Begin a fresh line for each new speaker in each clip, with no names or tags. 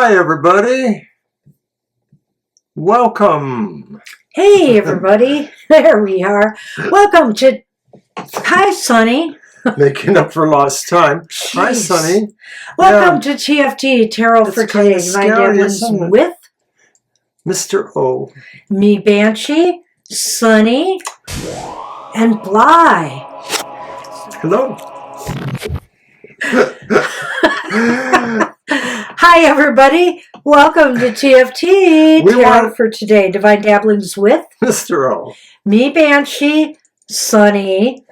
Hi, everybody. Welcome.
Hey, everybody. There we are. Welcome to... Hi, Sonny.
Making up for lost time.
Jeez.
Hi, Sonny.
Welcome to TFT, Tarot for Today.
Scary,
With
Mr. O.
me, Banshee, Sonny, and Bly.
Hello.
Hi, everybody. Welcome to TFT, Tarot for Today. Divine Dabblings with
Mr. O.
me, Banshee, Sonny,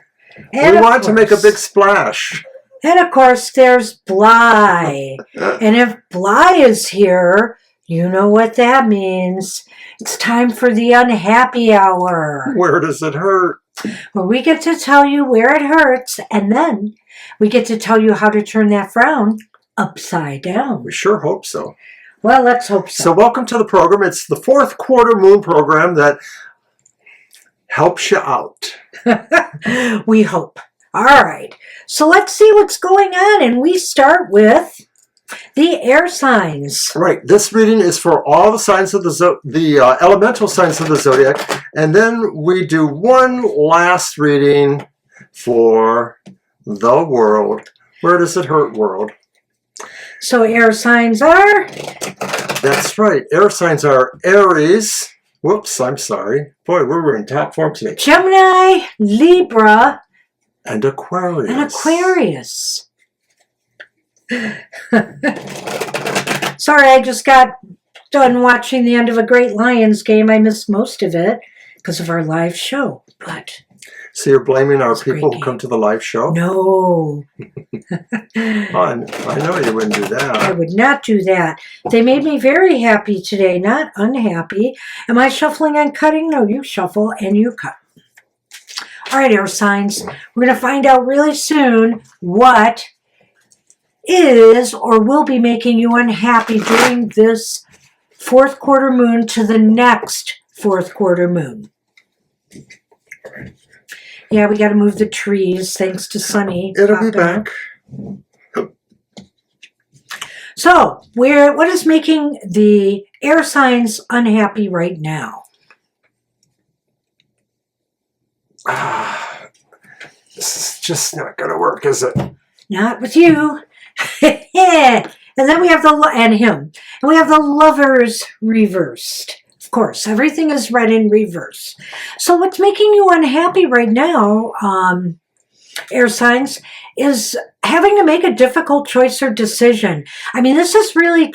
and
we want to make a big splash.
And of course, there's Bly. And if Bly is here, you know what that means. It's time for the Unhappy Hour.
Where does it hurt?
Where we get to tell you where it hurts, and then we get to tell you how to turn that frown upside down.
We sure hope so.
Well, let's hope so.
So welcome to the program. It's the fourth quarter moon program that helps you out.
We hope. All right. So let's see what's going on. And we start with the air signs.
Right. This reading is for all the signs of the elemental signs of the zodiac. And then we do one last reading for the world. Where does it hurt, world?
So air signs are?
That's right. Air signs are Aries. Whoops, I'm sorry. Boy, we were in top form today.
Gemini, Libra,
and Aquarius.
Sorry, I just got done watching the end of a great Lions game. I missed most of it because of our live show. But
so you're blaming our people who come to the live show?
No.
I know you wouldn't do that.
I would not do that. They made me very happy today, not unhappy. Am I shuffling and cutting? No, you shuffle and you cut. All right, air signs. We're going to find out really soon what is or will be making you unhappy during this fourth quarter moon to the next fourth quarter moon. Yeah, we got to move the trees thanks to Sunny.
It'll be back.
So, what is making the air signs unhappy right now?
This is just not going to work, is it?
Not with you. And then we have him. And we have the Lovers reversed. Of course, everything is read in reverse. So what's making you unhappy right now, air signs, is having to make a difficult choice or decision. I mean, this is really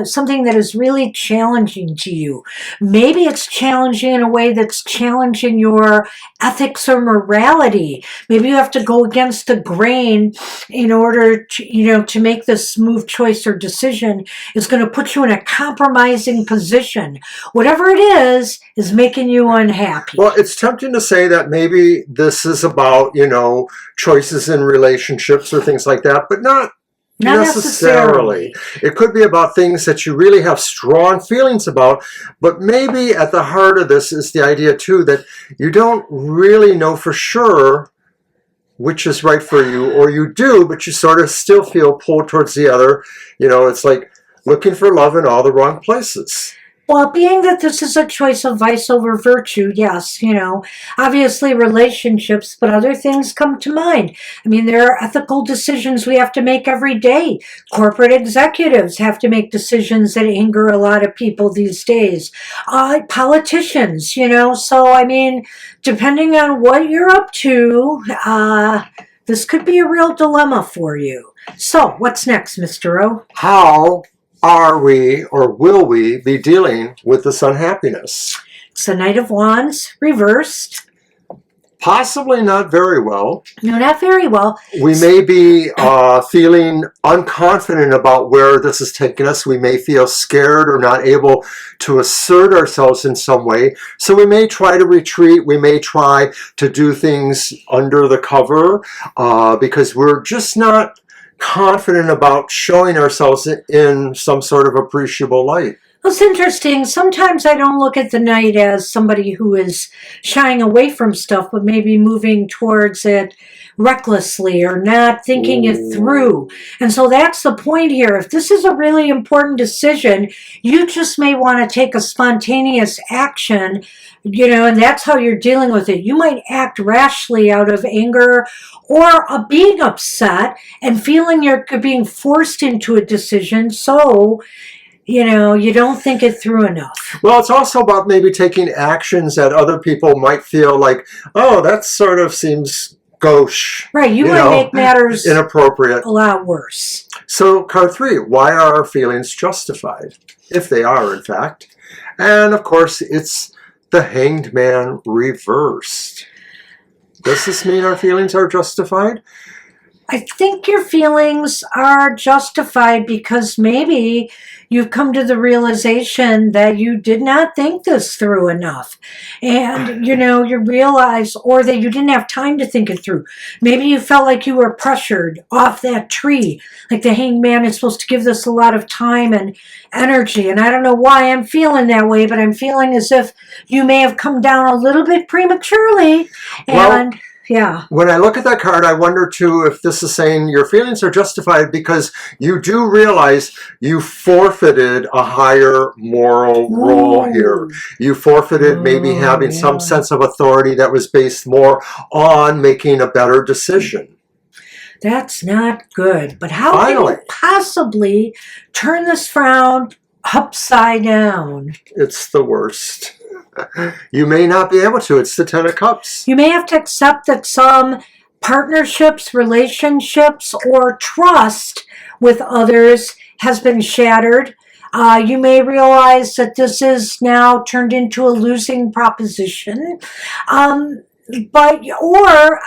something that is really challenging to you. Maybe it's challenging in a way that's challenging your ethics or morality. Maybe you have to go against the grain in order to, to make this smooth choice or decision. Is going to put you in a compromising position. Whatever it is making you unhappy.
Well, it's tempting to say that maybe this is about, choices in relationships or things like that, but not necessarily. It could be about things that you really have strong feelings about, but maybe at the heart of this is the idea too that you don't really know for sure which is right for you, or you do, but you sort of still feel pulled towards the other. It's like looking for love in all the wrong places.
Well, being that this is a choice of vice over virtue, yes, obviously relationships, but other things come to mind. I mean, there are ethical decisions we have to make every day. Corporate executives have to make decisions that anger a lot of people these days. Politicians, so I mean, depending on what you're up to, this could be a real dilemma for you. So, what's next, Mr. O?
How are we, or will we, be dealing with this unhappiness?
It's the Knight of Wands, reversed.
Possibly not very well.
No, not very well.
We may be feeling unconfident about where this is taking us. We may feel scared or not able to assert ourselves in some way. So we may try to retreat. We may try to do things under the cover because we're just not confident about showing ourselves in some sort of appreciable light.
It's interesting. Sometimes I don't look at the night as somebody who is shying away from stuff, but maybe moving towards it recklessly or not thinking it through. And so that's the point here. If this is a really important decision, you just may want to take a spontaneous action, and that's how you're dealing with it. You might act rashly out of anger or being upset and feeling you're being forced into a decision. So, you don't think it through enough.
Well, it's also about maybe taking actions that other people might feel like, oh, that sort of seems gauche.
Right, you might make matters
inappropriate.
A lot worse.
So, card 3, why are our feelings justified? If they are, in fact. And, of course, it's the Hanged Man reversed. Does this mean our feelings are justified?
I think your feelings are justified because maybe you've come to the realization that you did not think this through enough. And, you realize, or that you didn't have time to think it through. Maybe you felt like you were pressured off that tree. Like the Hanged Man is supposed to give this a lot of time and energy. And I don't know why I'm feeling that way, but I'm feeling as if you may have come down a little bit prematurely. And... yeah.
When I look at that card, I wonder too if this is saying your feelings are justified because you do realize you forfeited a higher moral role here. You forfeited maybe having some sense of authority that was based more on making a better decision.
That's not good. But how can you possibly turn this frown upside down?
It's the worst. You may not be able to. It's the 10 of Cups.
You may have to accept that some partnerships, relationships, or trust with others has been shattered. You may realize that this is now turned into a losing proposition. Or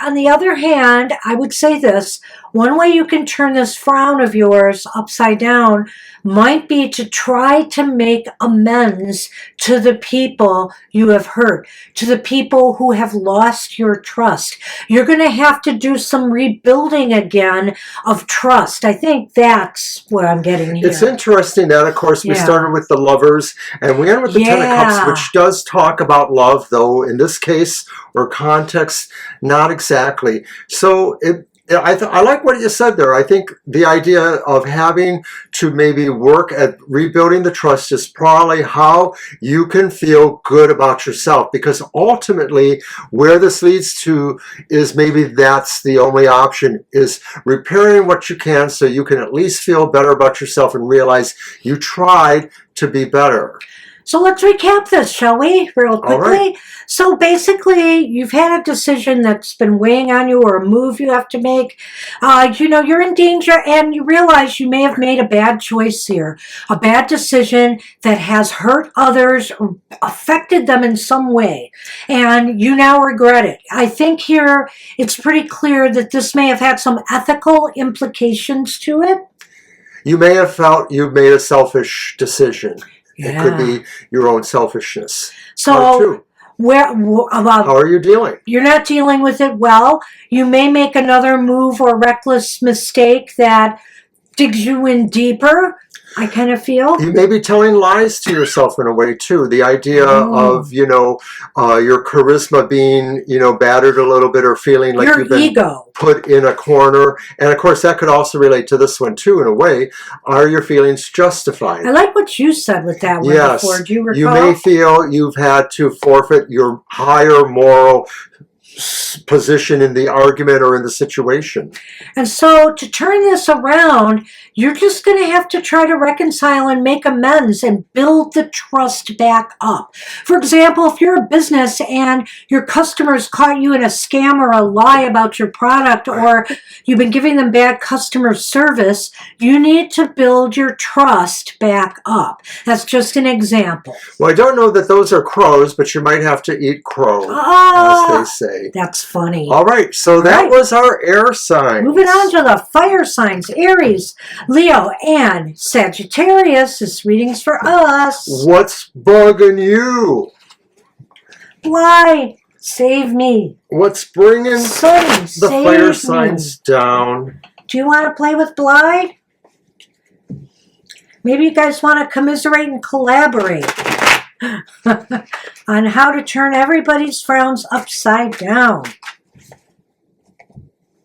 on the other hand, I would say this, one way you can turn this frown of yours upside down might be to try to make amends to the people you have hurt, to the people who have lost your trust. You're going to have to do some rebuilding again of trust. I think that's what I'm getting here.
It's interesting that, of course, we started with the Lovers and we end with the 10 of Cups, which does talk about love, though in this case or context, not exactly. So I like what you said there. I think the idea of having to maybe work at rebuilding the trust is probably how you can feel good about yourself, because ultimately where this leads to is maybe that's the only option, is repairing what you can so you can at least feel better about yourself and realize you tried to be better.
So let's recap this, shall we, real quickly?
Right.
So basically, you've had a decision that's been weighing on you or a move you have to make. You're in danger and you realize you may have made a bad choice here, a bad decision that has hurt others or affected them in some way, and you now regret it. I think here it's pretty clear that this may have had some ethical implications to it.
You may have felt you've made a selfish decision.
Yeah.
It could be your own selfishness.
So,
how are you dealing?
You're not dealing with it well. You may make another move or reckless mistake that digs you in deeper, I kind of feel.
You may be telling lies to yourself in a way, too. The idea of, your charisma being, battered a little bit or feeling like you've been put in a corner. And, of course, that could also relate to this one, too, in a way. Are your feelings justified?
I like what you said with that one before. Do you recall?
You may feel you've had to forfeit your higher moral position in the argument or in the situation.
And so to turn this around, you're just going to have to try to reconcile and make amends and build the trust back up. For example, if you're a business and your customers caught you in a scam or a lie about your product, or you've been giving them bad customer service, you need to build your trust back up. That's just an example.
Well, I don't know that those are crows, but you might have to eat crow, as they say.
That's funny.
All right, so that was our air signs.
Moving on to the fire signs, Aries, Leo, and Sagittarius. This reading's for us.
What's bugging you?
Why? Save me.
What's bringing the fire signs down?
Do you want to play with Blythe? Maybe you guys want to commiserate and collaborate on how to turn everybody's frowns upside down.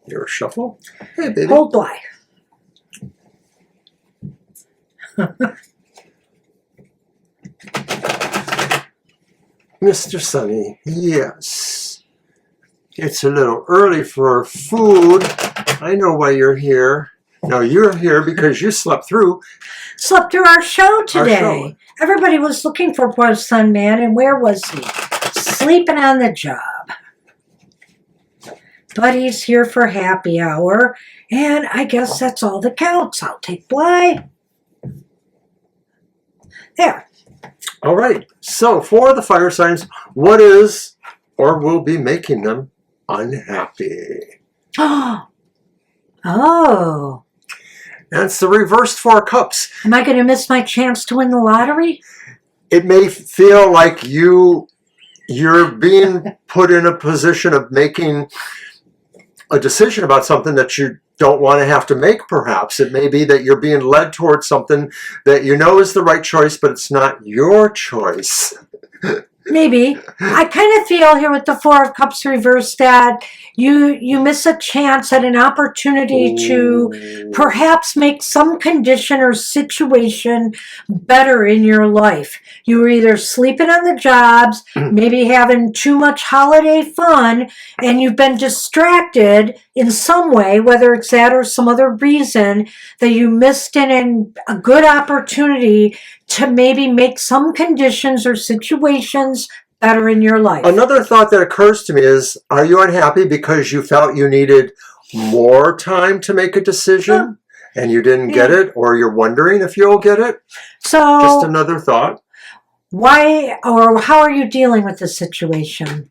Your shuffle. Hey, baby.
Hold by.
Mr. Sunny, yes. It's a little early for food. I know why you're here. Now you're here because you slept through
our show today.
Our show.
Everybody was looking for poor Sun Man, and where was he? Sleeping on the job. But he's here for happy hour, and I guess that's all that counts. I'll take Bly. There.
All right. So for the fire signs, what is or will be making them unhappy?
Oh.
That's the reversed Four of Cups.
Am I going to miss my chance to win the lottery?
It may feel like you're being put in a position of making a decision about something that you don't want to have to make, perhaps. It may be that you're being led towards something that you know is the right choice, but it's not your choice.
Maybe. I kind of feel here with the Four of Cups reversed that you miss a chance at an opportunity to perhaps make some condition or situation better in your life. You were either sleeping on the jobs, maybe having too much holiday fun, and you've been distracted in some way, whether it's that or some other reason, that you missed in a good opportunity to maybe make some conditions or situations better in your life.
Another thought that occurs to me is, are you unhappy because you felt you needed more time to make a decision and you didn't get it, or you're wondering if you'll get it?
So,
just another thought.
Why or how are you dealing with the situation?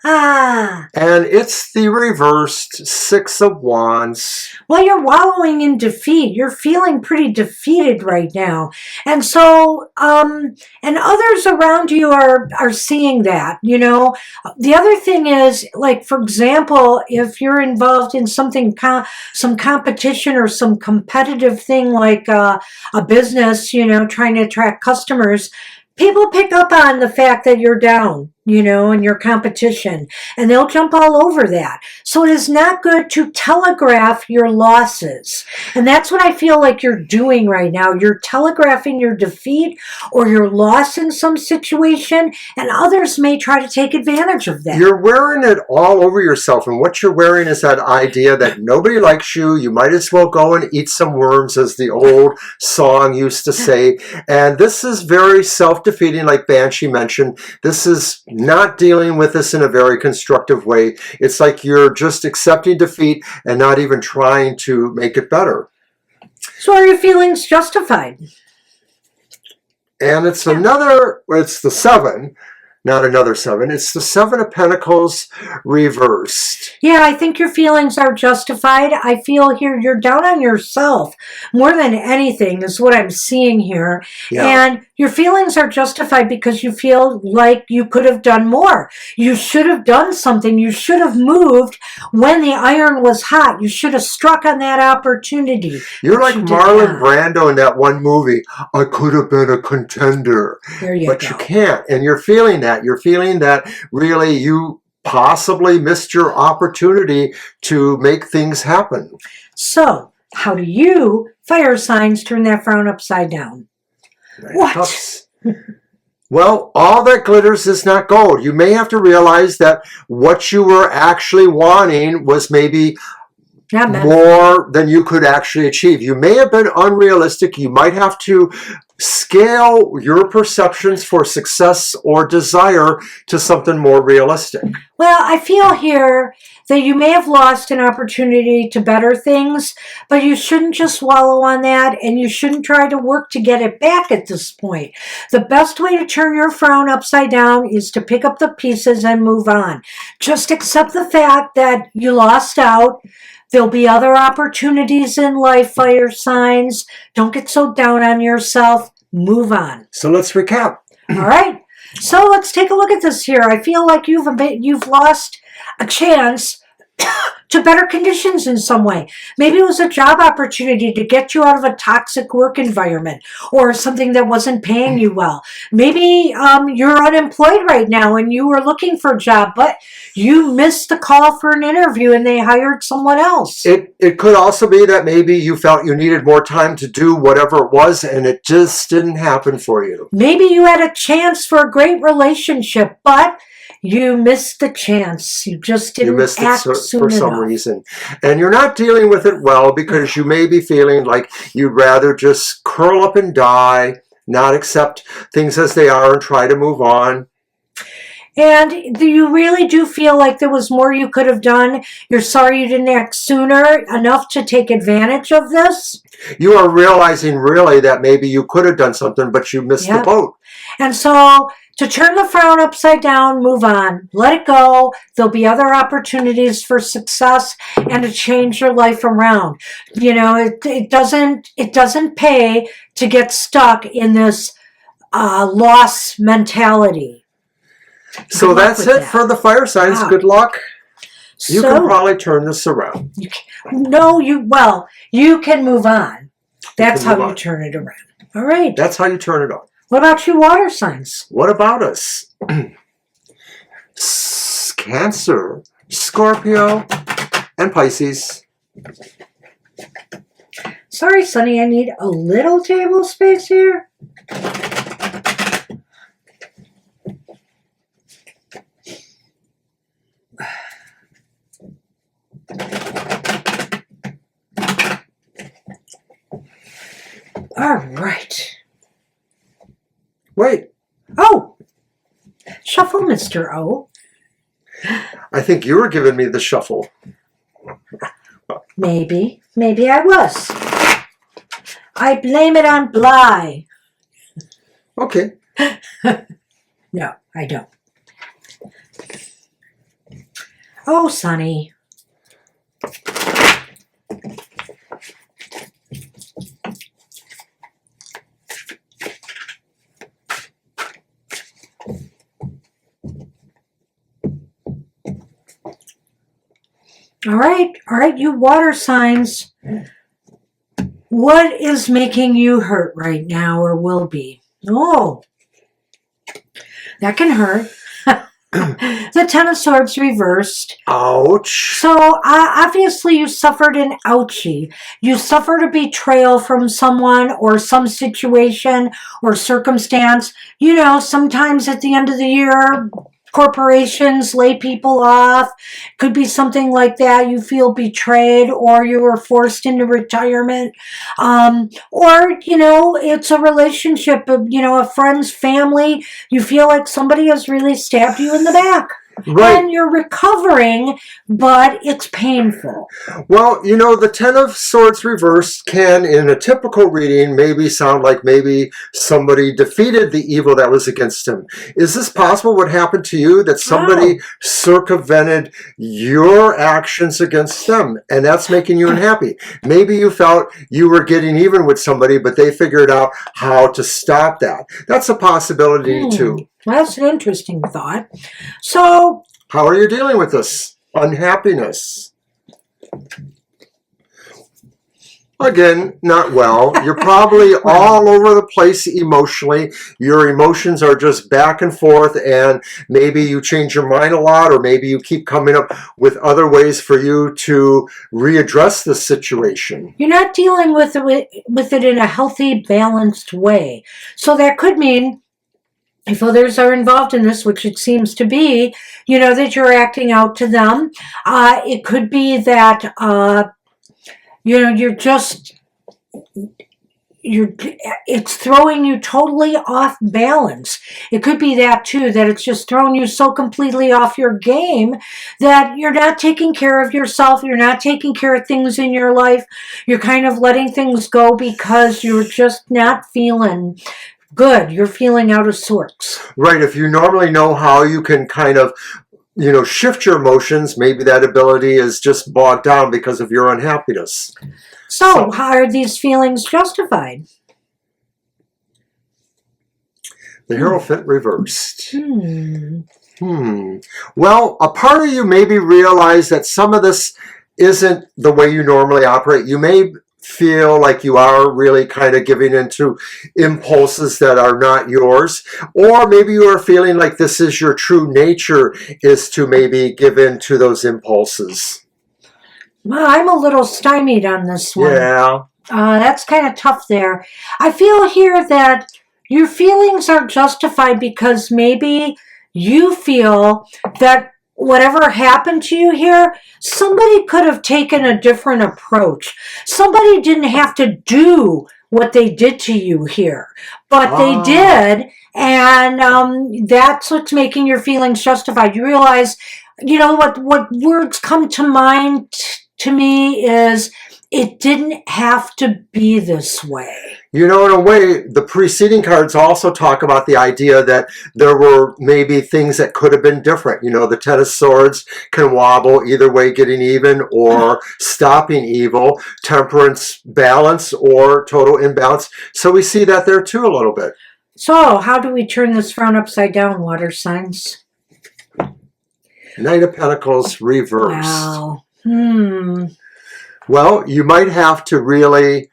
And it's the reversed Six of Wands.
Well, you're wallowing in defeat. You're feeling pretty defeated right now. And so, and others around you are seeing that, you know. The other thing is, like, for example, if you're involved in something, some competition or some competitive thing like a business, you know, trying to attract customers, people pick up on the fact that you're down, you know, in your competition, and they'll jump all over that. So it is not good to telegraph your losses. And that's what I feel like you're doing right now. You're telegraphing your defeat or your loss in some situation, and others may try to take advantage of that.
You're wearing it all over yourself, and what you're wearing is that idea that nobody likes you. You might as well go and eat some worms, as the old song used to say. And this is very self-defeating, like Banshee mentioned. This is not dealing with this in a very constructive way. It's like you're just accepting defeat and not even trying to make it better.
So are your feelings justified?
And it's it's the seven, not another seven. It's the Seven of Pentacles reversed.
Yeah, I think your feelings are justified. I feel here you're down on yourself more than anything is what I'm seeing here. Yeah. And your feelings are justified because you feel like you could have done more. You should have done something. You should have moved when the iron was hot. You should have struck on that opportunity.
You're like Marlon Brando in that one movie. I could have been a contender.
There you go.
But you can't. And you're feeling that. You're feeling that really you possibly missed your opportunity to make things happen.
So, how do you, fire signs, turn that frown upside down? What?
Well, all that glitters is not gold. You may have to realize that what you were actually wanting was maybe more than you could actually achieve. You may have been unrealistic. You might have to scale your perceptions for success or desire to something more realistic.
Well, I feel here that you may have lost an opportunity to better things, but you shouldn't just wallow on that, and you shouldn't try to work to get it back at this point. The best way to turn your frown upside down is to pick up the pieces and move on. Just accept the fact that you lost out. There'll be other opportunities in life, fire signs. Don't get so down on yourself. Move on.
So let's recap.
All right. So let's take a look at this here. I feel like you've lost a chance to better conditions in some way. Maybe it was a job opportunity to get you out of a toxic work environment or something that wasn't paying you well. Maybe you're unemployed right now and you were looking for a job, but you missed the call for an interview and they hired someone else.
It could also be that maybe you felt you needed more time to do whatever it was and it just didn't happen for you.
Maybe you had a chance for a great relationship, but you missed the chance. You just didn't act soon
for some
enough.
reason. And you're not dealing with it well because you may be feeling like you'd rather just curl up and die, not accept things as they are and try to move on.
And you really do feel like there was more you could have done. You're sorry you didn't act sooner enough to take advantage of this.
You are realizing really that maybe you could have done something, but you missed the boat.
And so to turn the frown upside down, move on, let it go. There'll be other opportunities for success and to change your life around. You know, it doesn't pay to get stuck in this loss mentality.
So that's it for the fire signs. Wow. Good luck. You can probably turn this around.
You can move on. That's how you turn it around. All right.
That's how you turn it on.
What about you water signs?
What about us? Cancer, Scorpio, and Pisces.
Sorry, Sonny, I need a little table space here. All right.
Wait.
Oh. Shuffle, Mr. O.
I think you were giving me the shuffle.
Maybe. Maybe I was. I blame it on Bly.
Okay.
No, I don't. Oh, Sonny. All right, you water signs. What is making you hurt right now or will be? Oh, that can hurt. The Ten of Swords reversed.
Ouch.
So obviously you suffered an ouchie. You suffered a betrayal from someone or some situation or circumstance. You know, sometimes at the end of the year, corporations lay people off. Could be something like that. You feel betrayed or you were forced into retirement. Or, you know, it's a relationship, you know, a friend's family. You feel like somebody has really stabbed you in the back. Right. And you're recovering, but it's painful.
Well, you know, the Ten of Swords reversed can, in a typical reading, maybe sound like maybe somebody defeated the evil that was against him. Is this possible what happened to you, that somebody circumvented your actions against them, and that's making you unhappy? Maybe you felt you were getting even with somebody, but they figured out how to stop that. That's a possibility, too.
That's an interesting thought. So,
how are you dealing with this unhappiness? Again, not well. You're probably all over the place emotionally. Your emotions are just back and forth, and maybe you change your mind a lot, or maybe you keep coming up with other ways for you to readdress the situation.
You're not dealing with it in a healthy, balanced way. So that could mean, if others are involved in this, which it seems to be, you know, that you're acting out to them. It could be that, you know, it's throwing you totally off balance. It could be that too, that it's just throwing you so completely off your game that you're not taking care of yourself. You're not taking care of things in your life. You're kind of letting things go because you're just not feeling good. You're feeling out of sorts.
Right. If you normally know how you can kind of, you know, shift your emotions, maybe that ability is just bogged down because of your unhappiness.
So how are these feelings justified?
The Hierophant reversed. Well, a part of you maybe realize that some of this isn't the way you normally operate. You may feel like you are really kind of giving into impulses that are not yours, or maybe you are feeling like this is your true nature, is to maybe give in to those impulses.
Well, I'm a little stymied on this one.
Yeah.
That's kind of tough there. I feel here that your feelings are justified because maybe you feel that whatever happened to you here, somebody could have taken a different approach. Somebody didn't have to do what they did to you here, but they did, and that's what's making your feelings justified. You realize, what words come to mind to me is, it didn't have to be this way.
In a way, the preceding cards also talk about the idea that there were maybe things that could have been different. The Ten of Swords can wobble either way, getting even or stopping evil. Temperance, balance, or total imbalance. So we see that there too a little bit.
So how do we turn this frown upside down, water signs?
Knight of Pentacles reversed.
Wow.
Well, you might have to really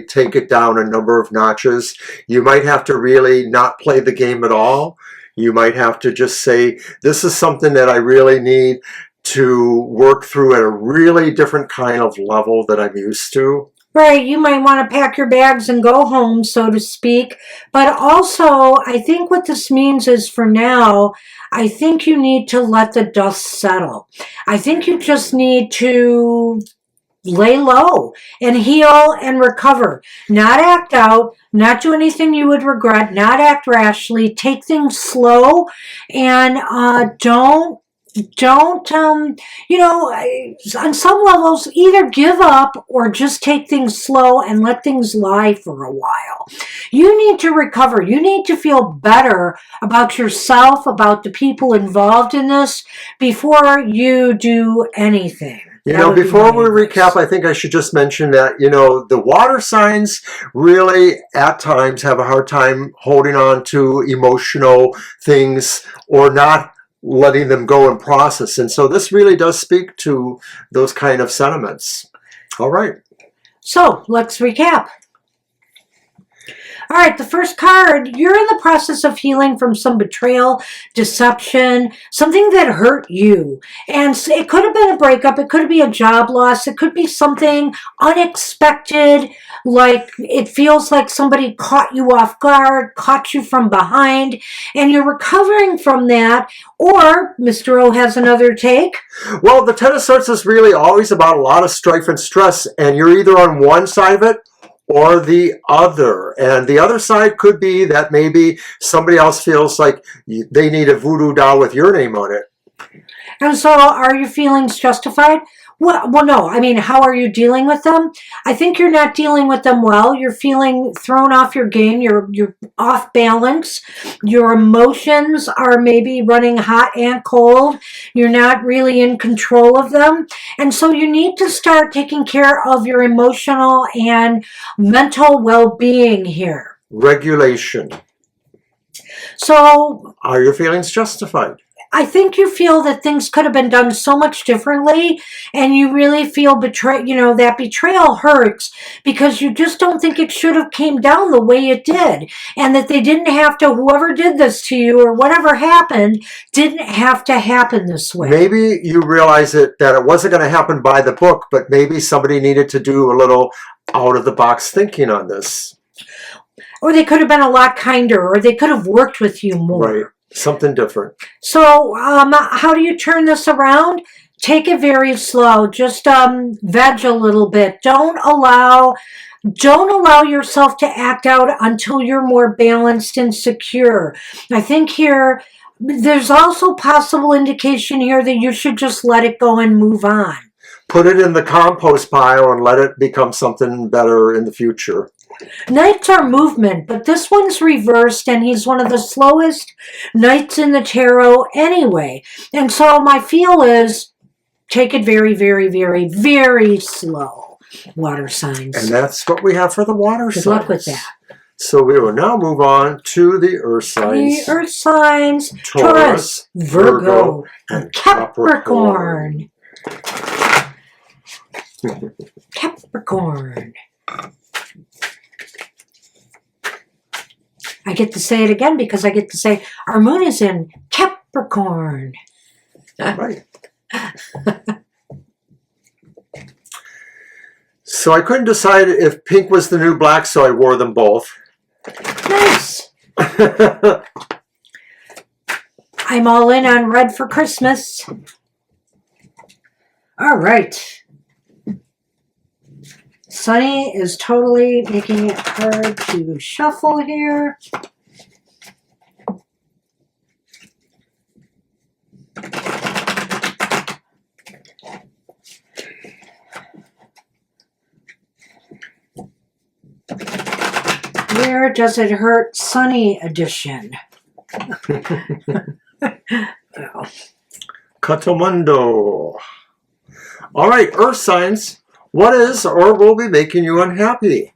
take it down a number of notches. You might have to really not play the game at all. You might have to just say, this is something that I really need to work through at a really different kind of level that I'm used to.
Right, you might want to pack your bags and go home, so to speak. But also, I think what this means is, for now, I think you need to let the dust settle. I think you just need to lay low and heal and recover. Not act out, not do anything you would regret, not act rashly. Take things slow, and on some levels, either give up or just take things slow and let things lie for a while. You need to recover. You need to feel better about yourself, about the people involved in this, before you do anything.
Before we recap, I think I should just mention that, the water signs really at times have a hard time holding on to emotional things or not letting them go and process. And so this really does speak to those kind of sentiments. All right.
So let's recap. All right, the first card, you're in the process of healing from some betrayal, deception, something that hurt you. And it could have been a breakup, it could be a job loss, it could be something unexpected, like it feels like somebody caught you off guard, caught you from behind, and you're recovering from that. Or Mr. O has another take.
Well, the Ten of Swords is really always about a lot of strife and stress, and you're either on one side of it or the other. And the other side could be that maybe somebody else feels like they need a voodoo doll with your name on it.
And so are your feelings justified? Well, no. I mean, how are you dealing with them? I think you're not dealing with them well. You're feeling thrown off your game. You're off balance. Your emotions are maybe running hot and cold. You're not really in control of them. And so you need to start taking care of your emotional and mental well-being here.
Regulation.
So
are your feelings justified?
I think you feel that things could have been done so much differently, and you really feel that betrayal hurts because you just don't think it should have came down the way it did, and that they didn't have to, whoever did this to you or whatever happened, didn't have to happen this way.
Maybe you realize that it wasn't going to happen by the book, but maybe somebody needed to do a little out-of-the-box thinking on this.
Or they could have been a lot kinder, or they could have worked with you more.
Right. Something different.
So how do you turn this around? Take it very slow. Just veg a little bit. Don't allow yourself to act out until you're more balanced and secure. I think here, there's also possible indication here that you should just let it go and move on.
Put it in the compost pile and let it become something better in the future.
Knights are movement, but this one's reversed, and he's one of the slowest knights in the tarot anyway. And so my feel is, take it very, very, very, very slow, water signs.
And that's what we have for the water signs.
Good luck with that.
So we will now move on to the Earth signs.
The Earth signs,
Taurus,
Virgo, and Capricorn. Capricorn. I get to say it again because I get to say our moon is in Capricorn.
Right. So I couldn't decide if pink was the new black, so I wore them both.
Nice. I'm all in on red for Christmas. All right. Sunny is totally making it hard to shuffle here. Where does it hurt? Sunny edition.
Catamundo. All right, Earth signs. What is or will be making you unhappy?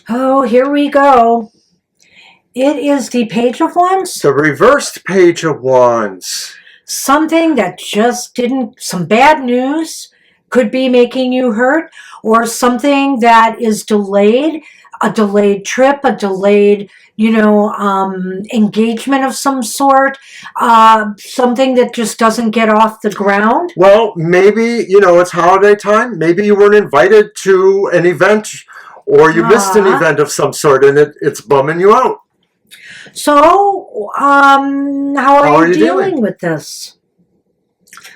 Oh, here we go. It is the Page of Wands.
The reversed Page of Wands.
Something that just didn't, some bad news could be making you hurt, or something that is delayed, a delayed trip, a delayed, engagement of some sort, something that just doesn't get off the ground.
Well, maybe, it's holiday time. Maybe you weren't invited to an event, or you missed an event of some sort, and it's bumming you out.
So, how are you dealing with this?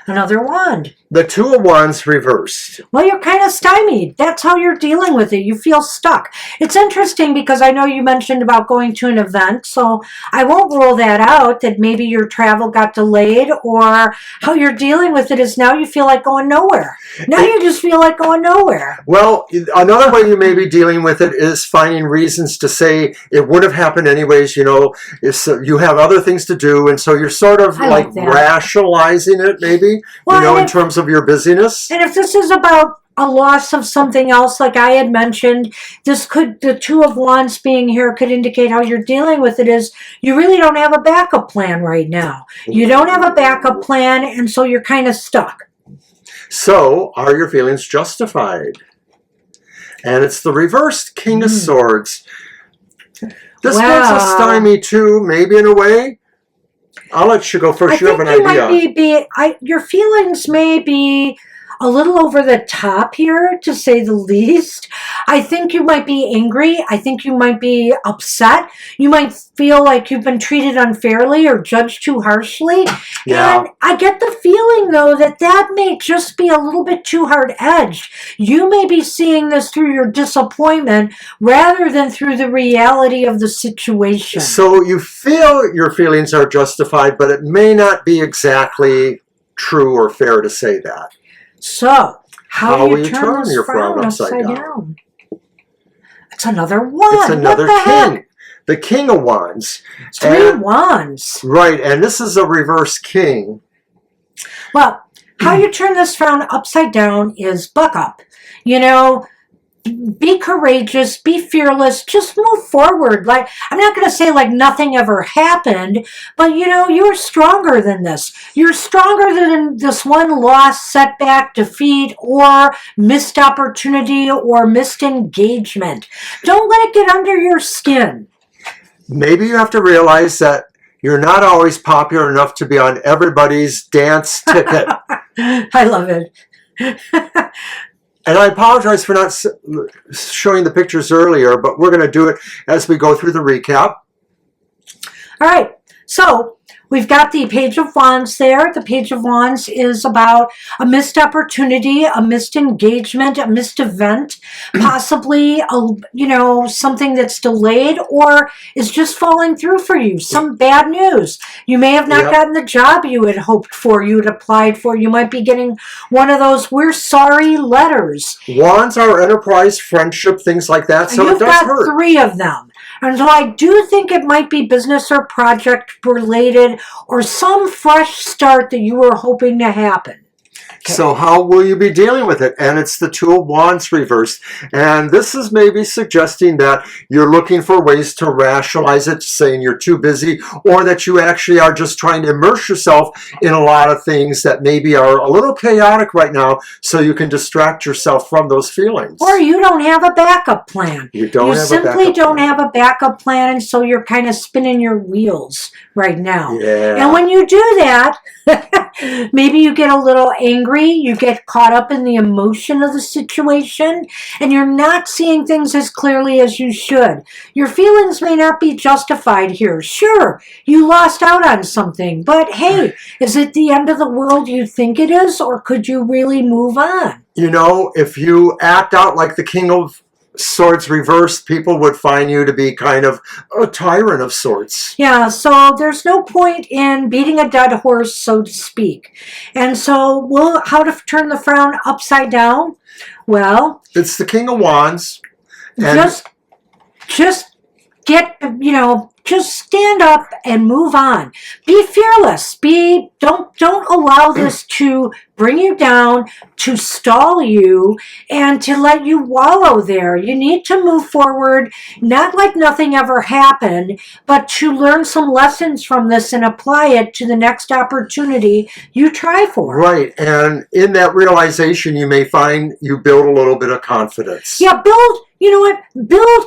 Another wand.
The Two of Wands reversed.
Well, you're kind of stymied. That's how you're dealing with it. You feel stuck. It's interesting because I know you mentioned about going to an event, so I won't rule that out, that maybe your travel got delayed, or how you're dealing with it is now you feel like going nowhere. Now you just feel like going nowhere.
Well, another way you may be dealing with it is finding reasons to say it would have happened anyways. If you have other things to do, and so you're sort of like rationalizing it, maybe, in terms of your busyness.
And if this is about a loss of something else, like I had mentioned, the Two of Wands being here could indicate how you're dealing with it is you really don't have a backup plan right now. You don't have a backup plan, and so you're kind of stuck.
So, are your feelings justified? And it's the reversed King of Swords. This one's a stymie too, maybe in a way. I'll let you go first. You have an idea.
Your feelings may be a little over the top here, to say the least. I think you might be angry. I think you might be upset. You might feel like you've been treated unfairly or judged too harshly.
Yeah.
And I get the feeling, though, that may just be a little bit too hard-edged. You may be seeing this through your disappointment rather than through the reality of the situation.
So you feel your feelings are justified, but it may not be exactly true or fair to say that.
So, how do you turn your frown upside down? It's another wand.
It's another king. The King of Wands.
Three wands.
Right, and this is a reverse king.
Well, how you turn this frown upside down is buck up. Be courageous, be fearless, just move forward. Like, I'm not going to say like nothing ever happened, but you're stronger than this. You're stronger than this one loss, setback, defeat, or missed opportunity or missed engagement. Don't let it get under your skin. Maybe
you have to realize that you're not always popular enough to be on everybody's dance ticket.
I love it.
And I apologize for not showing the pictures earlier, but we're going to do it as we go through the recap.
All right. So we've got the Page of Wands there. The Page of Wands is about a missed opportunity, a missed engagement, a missed event, possibly something that's delayed or is just falling through for you. Some bad news. You may have not gotten the job you had hoped for, you had applied for. You might be getting one of those "we're sorry" letters.
Wands are enterprise, friendship, things like that. So it does hurt.
You've got 3 of them. And so I do think it might be business or project related or some fresh start that you were hoping to happen.
So how will you be dealing with it? And it's the Two of Wands reversed. And this is maybe suggesting that you're looking for ways to rationalize it, saying you're too busy, or that you actually are just trying to immerse yourself in a lot of things that maybe are a little chaotic right now, so you can distract yourself from those feelings.
Or you don't have a backup plan.
You
simply don't have a backup plan, and so you're kind of spinning your wheels right now.
Yeah.
And when you do that, maybe you get a little angry, you get caught up in the emotion of the situation, and you're not seeing things as clearly as you should. Your feelings may not be justified here. Sure, you lost out on something, but hey, is it the end of the world you think it is, or could you really move on?
You know, if you act out like the King of Swords reversed, people would find you to be kind of a tyrant of sorts.
Yeah, so there's no point in beating a dead horse, so to speak. And so, how to turn the frown upside down? Well,
it's the King of Wands. And
just get, just stand up and move on. Be fearless. Don't allow this to bring you down, to stall you, and to let you wallow there. You need to move forward, not like nothing ever happened, but to learn some lessons from this and apply it to the next opportunity you try for.
Right, and in that realization, you may find you build a little bit of confidence.
Yeah, build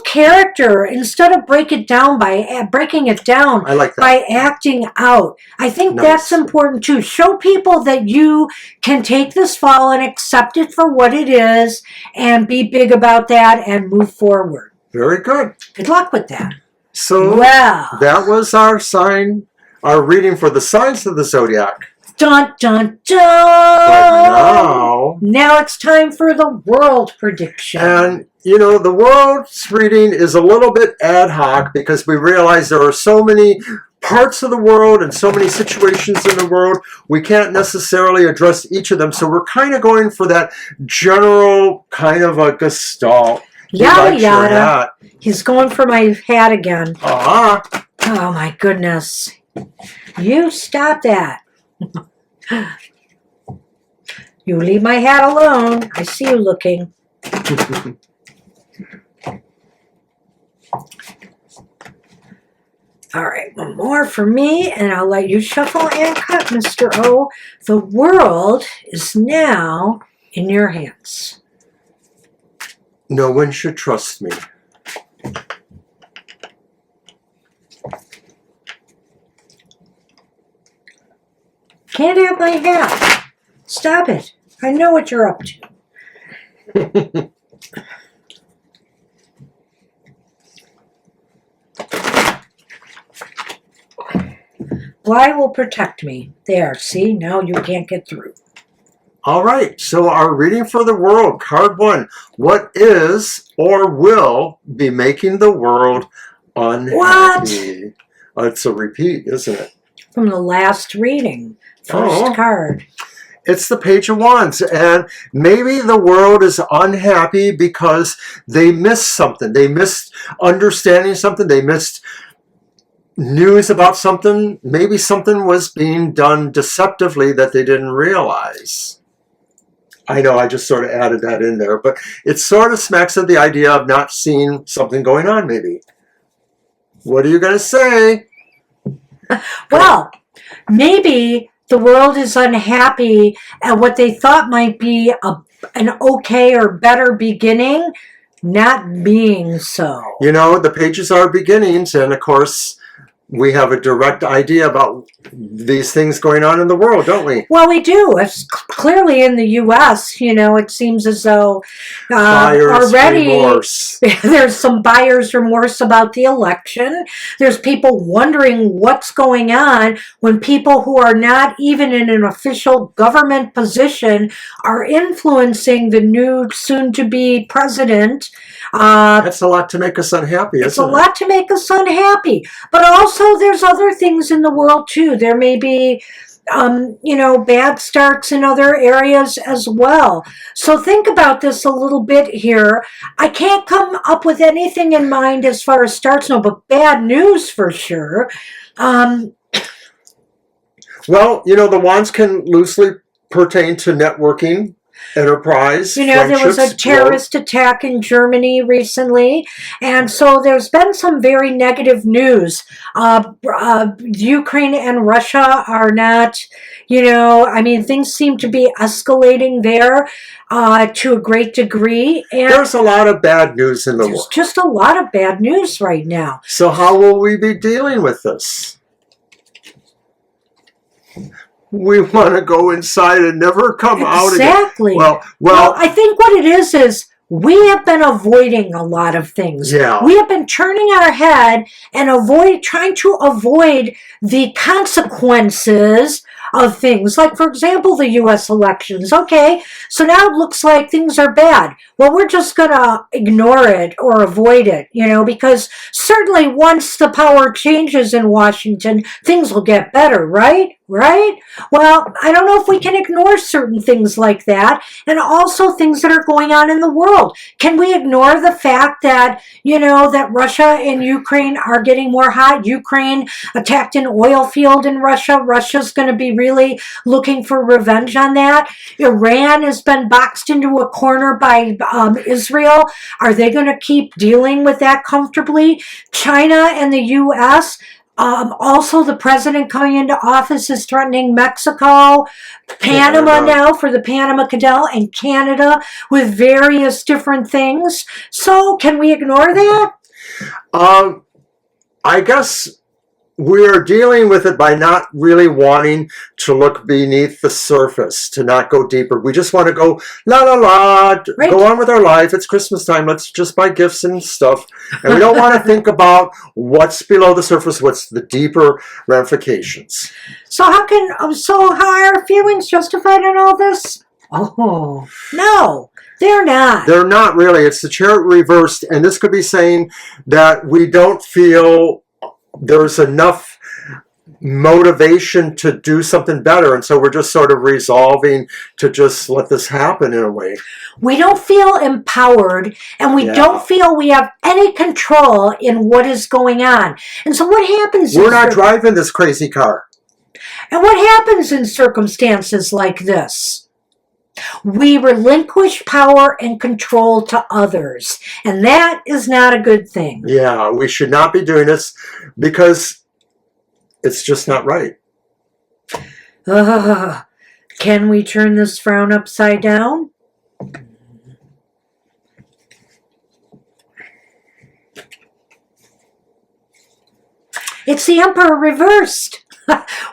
character instead of breaking it down
I like that.
by acting out. I think that's important too. Show people that you can take this fall and accept it for what it is, and be big about that and move forward.
Very good.
Good luck with that.
So that was our reading for the signs of the Zodiac.
Dun, dun, dun!
But
now it's time for the world prediction.
And, the world's reading is a little bit ad hoc because we realize there are so many parts of the world and so many situations in the world, we can't necessarily address each of them. So we're kind of going for that general kind of a gestalt.
Yada, yada. He's going for my hat again.
Oh,
my goodness. You stop that. You leave my hat alone. I see you looking. All right, one more for me, and I'll let you shuffle and cut, Mr. O. The world is now in your hands.
No one should trust me.
Can't have my hat. Stop it. I know what you're up to. Bly will protect me. There, see? Now you can't get through.
All right, so our reading for the world, card 1. What is or will be making the world unhappy?
What?
It's a repeat, isn't it?
From the last reading. First card.
It's the Page of Wands, and maybe the world is unhappy because they missed something. They missed understanding something. They missed news about something. Maybe something was being done deceptively that they didn't realize. I know I just sort of added that in there, but it sort of smacks of the idea of not seeing something going on, maybe. What are you going to say?
Well, maybe the world is unhappy at what they thought might be an okay or better beginning, not being so.
The pages are beginnings, and of course, we have a direct idea about these things going on in the world, don't we?
Well, we do. It's clearly in the U.S., it seems as though
buyer's remorse.
There's some buyer's remorse about the election. There's people wondering what's going on when people who are not even in an official government position are influencing the new soon-to-be president.
That's a lot to make us unhappy, isn't it?
It's a lot to make us unhappy. But also there's other things in the world too. There may be, bad starts in other areas as well. So think about this a little bit here. I can't come up with anything in mind as far as starts, but bad news for sure.
Well, the wands can loosely pertain to networking, enterprise,
You know, there was a
friendships,
terrorist attack in Germany recently, and so there's been some very negative news. Ukraine and Russia are not, you know, I mean, things seem to be escalating there to a great degree. And
there's a lot of bad news in the
there's
world.
just a lot of bad news right now.
So how will we be dealing with this? We want to go inside and never come out again.
Exactly.
Well,
I think what it is we have been avoiding a lot of things.
Yeah.
We have been turning our head and trying to avoid the consequences of things. Like, for example, the U.S. elections. Okay, so now it looks like things are bad. Well, we're just going to ignore it or avoid it, you know, because certainly once the power changes in Washington, things will get better, right? Right? Well, I don't know if we can ignore certain things like that, and also things that are going on in the world. Can we ignore the fact that, you know, that Russia and Ukraine are getting more hot? Ukraine attacked an oil field in Russia. Russia's going to be really looking for revenge on that. Iran has been boxed into a corner by Israel. Are they going to keep dealing with that comfortably? China and the U.S., also, the president coming into office is threatening Mexico, Panama now for the Panama Canal, and Canada with various different things. So, can we ignore that?
I guess we're dealing with it by not really wanting to look beneath the surface, to not go deeper. We just want to go, la la la,
Right.
Go on with our life. It's Christmas time. Let's just buy gifts and stuff. And we don't want to think about what's below the surface, what's the deeper ramifications.
So how are our feelings justified in all this? Oh, no, they're not.
They're not really. It's the chariot reversed. And this could be saying that we don't feel there's enough motivation to do something better, and so we're just sort of resolving to just let this happen in a way.
We don't feel empowered, and we don't feel we have any control in what is going on. And so what happens?
We're not driving this crazy car.
And what happens in circumstances like this? We relinquish power and control to others, and that is not a good thing.
Yeah, we should not be doing this because it's just not right.
Can we turn this frown upside down? It's the Emperor reversed.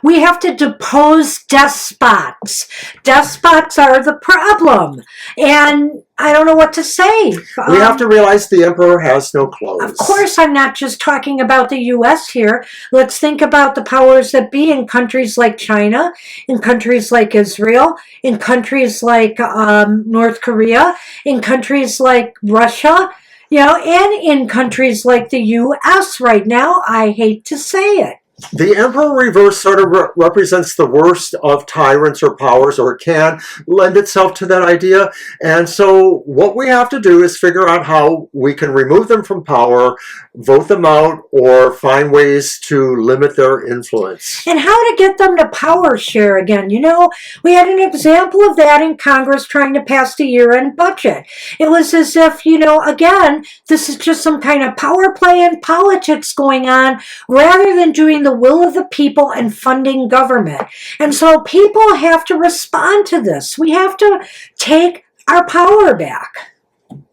We have to depose despots. Despots are the problem. And I don't know what to say.
We have to realize the emperor has no clothes.
Of course, I'm not just talking about the U.S. here. Let's think about the powers that be in countries like China, in countries like Israel, in countries like North Korea, in countries like Russia, you know, and in countries like the U.S. right now. I hate to say it.
The emperor reverse sort of represents the worst of tyrants or powers, or it can lend itself to that idea. And so what we have to do is figure out how we can remove them from power, vote them out, or find ways to limit their influence.
And how to get them to power share again. You know, we had an example of that in Congress trying to pass the year-end budget. It was as if, you know, again, this is just some kind of power play in politics going on rather than doing the will of the people and funding government. And so people have to respond to this. We have to take our power back.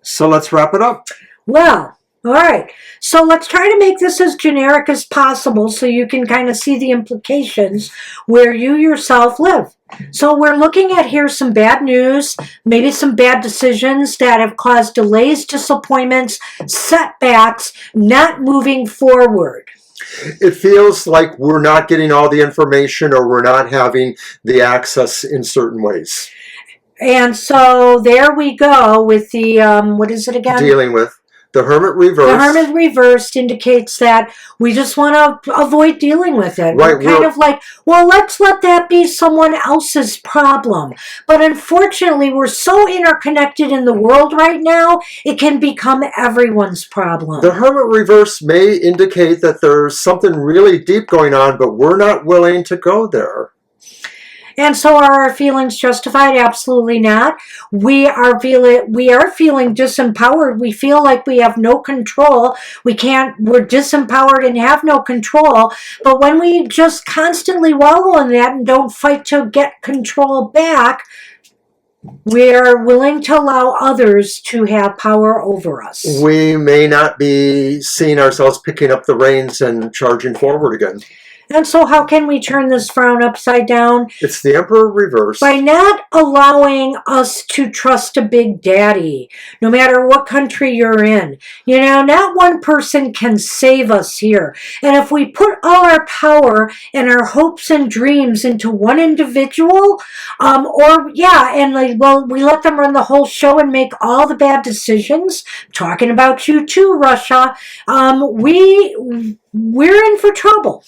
So let's wrap it up.
Well, all right. So let's try to make this as generic as possible so you can kind of see the implications where you yourself live. So we're looking at here some bad news, maybe some bad decisions that have caused delays, disappointments, setbacks, not moving forward.
It feels like we're not getting all the information, or we're not having the access in certain ways.
And so there we go with the, what is it again?
Dealing with the Hermit reversed.
The Hermit reversed indicates that we just want to avoid dealing with it.
Right,
We're kind of like, well, let's let that be someone else's problem. But unfortunately, we're so interconnected in the world right now, it can become everyone's problem.
The Hermit reverse may indicate that there's something really deep going on, but we're not willing to go there.
And so are our feelings justified? Absolutely not. We are feeling disempowered. We feel like we have no control. We're disempowered and have no control. But when we just constantly wallow in that and don't fight to get control back, we are willing to allow others to have power over us.
We may not be seeing ourselves picking up the reins and charging forward again.
And so how can we turn this frown upside down?
It's the Emperor reverse.
By not allowing us to trust a big daddy, no matter what country you're in. You know, not one person can save us here. And if we put all our power and our hopes and dreams into one individual, we let them run the whole show and make all the bad decisions. I'm talking about you too, Russia. We're in for trouble.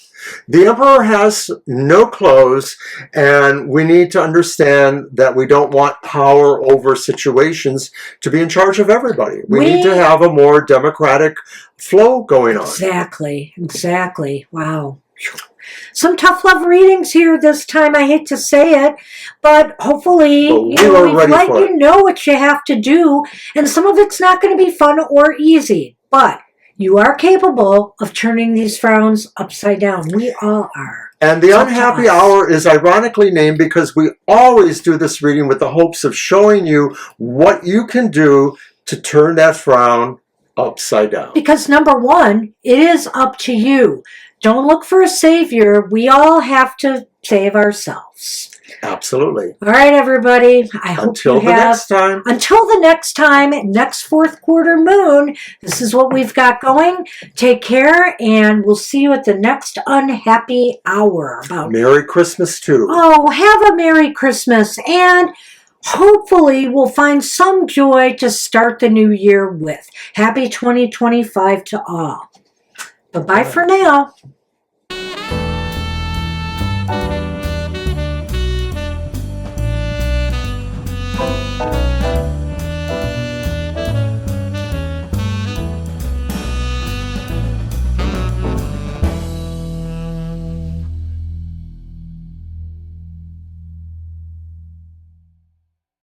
The Emperor has no clothes, and we need to understand that we don't want power over situations to be in charge of everybody. We need to have a more democratic flow going on.
Exactly. Wow. Some tough love readings here this time. I hate to say it, but hopefully we've let you know what you have to do, and some of it's not going to be fun or easy, but you are capable of turning these frowns upside down. We all are.
And the Unhappy Hour is ironically named because we always do this reading with the hopes of showing you what you can do to turn that frown upside down.
Because number one, it is up to you. Don't look for a savior. We all have to save ourselves.
Absolutely.
All right, everybody. I hope
Until the next time,
next fourth quarter moon, this is what we've got going. Take care, and we'll see you at the next Unhappy Hour.
Merry Christmas, too.
Oh, have a Merry Christmas, and hopefully we'll find some joy to start the new year with. Happy 2025 to all. Bye-bye for now.